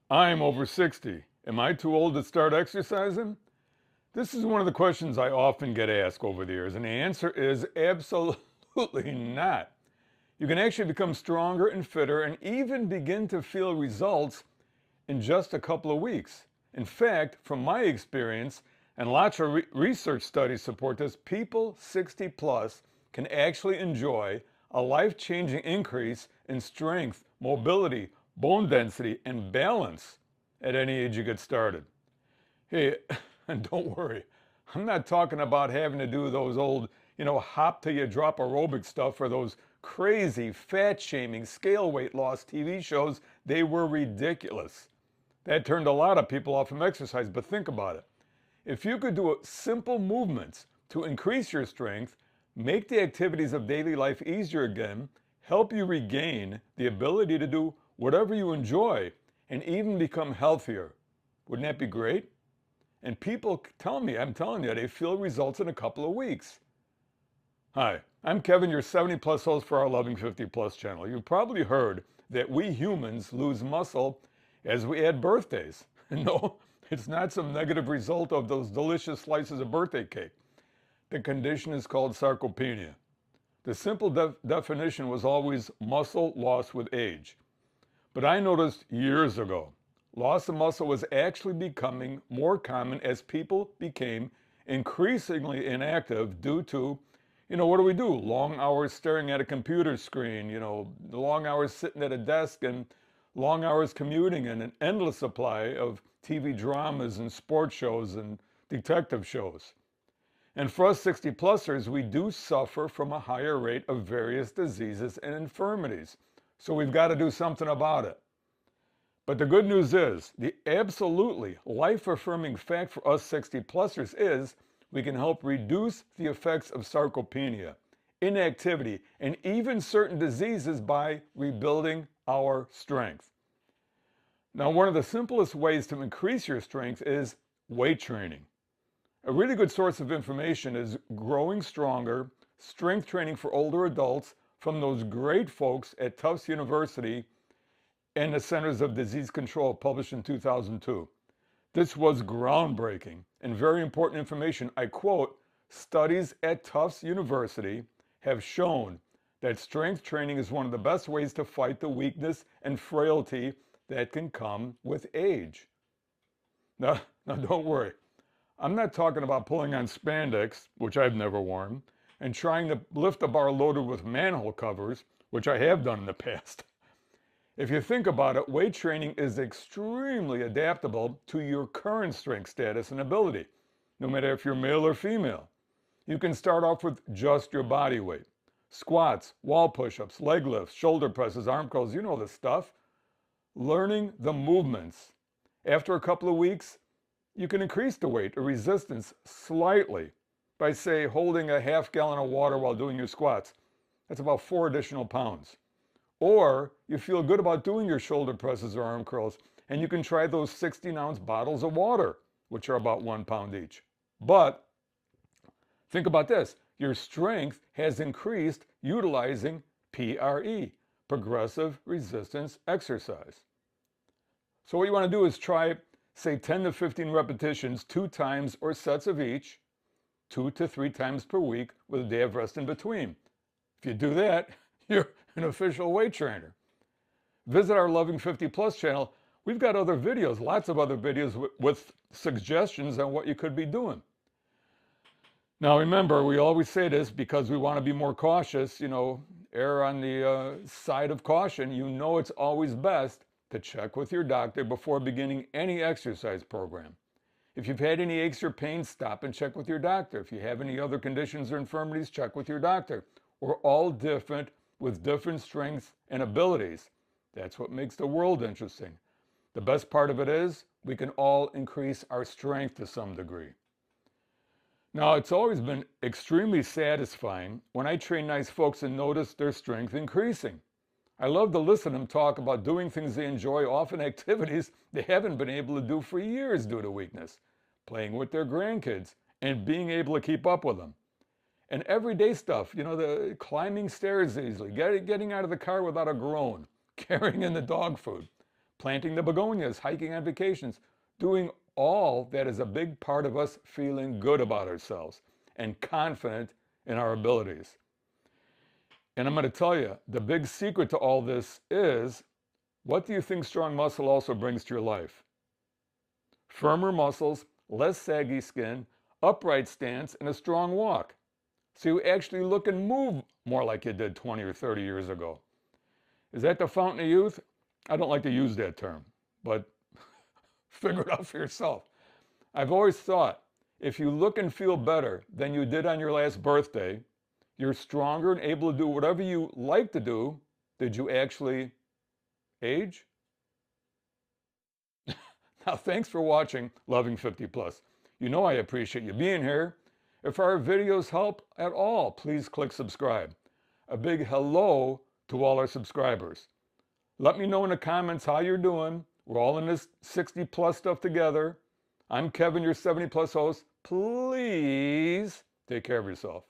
I'm over 60. Am I too old to start exercising? This is one of the questions I often get asked over the years, and the answer is absolutely not. You can actually become stronger and fitter and even begin to feel results in just a couple of weeks. In fact, from my experience, and lots of research studies support this, people 60 plus can actually enjoy a life-changing increase in strength, mobility, bone density, and balance at any age you get started. Hey, and don't worry, I'm not talking about having to do those old, hop-till-you-drop aerobic stuff or those crazy fat-shaming scale weight loss TV shows. They were ridiculous. That turned a lot of people off from exercise, but think about it. If you could do simple movements to increase your strength, make the activities of daily life easier again, help you regain the ability to do whatever you enjoy, and even become healthier, wouldn't that be great? And people tell me, I'm telling you, they feel results in a couple of weeks. Hi, I'm Kevin, your 70 plus host for our Loving 50 Plus channel. You've probably heard that we humans lose muscle as we add birthdays. No, it's not some negative result of those delicious slices of birthday cake. The condition is called sarcopenia. The simple definition was always muscle loss with age. But I noticed years ago, loss of muscle was actually becoming more common as people became increasingly inactive due to, what do? Long hours staring at a computer screen, long hours sitting at a desk and long hours commuting and an endless supply of TV dramas and sports shows and detective shows. And for us 60-plussers, we do suffer from a higher rate of various diseases and infirmities. So we've got to do something about it. But the good news is, the absolutely life-affirming fact for us 60-plussers is we can help reduce the effects of sarcopenia, inactivity, and even certain diseases by rebuilding our strength. Now, one of the simplest ways to increase your strength is weight training. A really good source of information is Growing Stronger, Strength Training for Older Adults from those great folks at Tufts University and the Centers of Disease Control, published in 2002. This was groundbreaking and very important information. I quote, "Studies at Tufts University have shown that strength training is one of the best ways to fight the weakness and frailty that can come with age." Now don't worry. I'm not talking about pulling on spandex, which I've never worn, and trying to lift a bar loaded with manhole covers, which I have done in the past. If you think about it, weight training is extremely adaptable to your current strength status and ability, no matter if you're male or female. You can start off with just your body weight. Squats, wall push-ups, leg lifts, shoulder presses, arm curls, you know the stuff. Learning the movements. After a couple of weeks, you can increase the weight or resistance slightly by, say, holding a half gallon of water while doing your squats. That's about 4 additional pounds. Or you feel good about doing your shoulder presses or arm curls, and you can try those 16-ounce bottles of water, which are about 1 pound each. But think about this. Your strength has increased utilizing PRE, progressive resistance exercise. So what you want to do is try, say, 10 to 15 repetitions 2 times or sets of each, 2 to 3 times per week with a day of rest in between. If you do that, you're an official weight trainer. Visit our Loving 50 Plus channel. We've got other videos, lots of other videos with suggestions on what you could be doing. Now remember, we always say this because we want to be more cautious, err on the side of caution. It's always best to check with your doctor before beginning any exercise program. If you've had any aches or pains, stop and check with your doctor. If you have any other conditions or infirmities, check with your doctor. We're all different with different strengths and abilities. That's what makes the world interesting. The best part of it is we can all increase our strength to some degree. Now, it's always been extremely satisfying when I train nice folks and notice their strength increasing. I love to listen to them talk about doing things they enjoy, often activities they haven't been able to do for years due to weakness, playing with their grandkids, and being able to keep up with them. And everyday stuff, the climbing stairs easily, getting out of the car without a groan, carrying in the dog food, planting the begonias, hiking on vacations, doing all that is a big part of us feeling good about ourselves and confident in our abilities. And I'm going to tell you, the big secret to all this is, what do you think strong muscle also brings to your life? Firmer muscles, less saggy skin, upright stance, and a strong walk. So you actually look and move more like you did 20 or 30 years ago. Is that the fountain of youth? I don't like to use that term, but figure it out for yourself. I've always thought, if you look and feel better than you did on your last birthday, you're stronger and able to do whatever you like to do. Did you actually age? Now, thanks for watching Loving 50 Plus. You know I appreciate you being here. If our videos help at all, please click subscribe. A big hello to all our subscribers. Let me know in the comments how you're doing. We're all in this 60 plus stuff together. I'm Kevin, your 70 plus host. Please take care of yourself.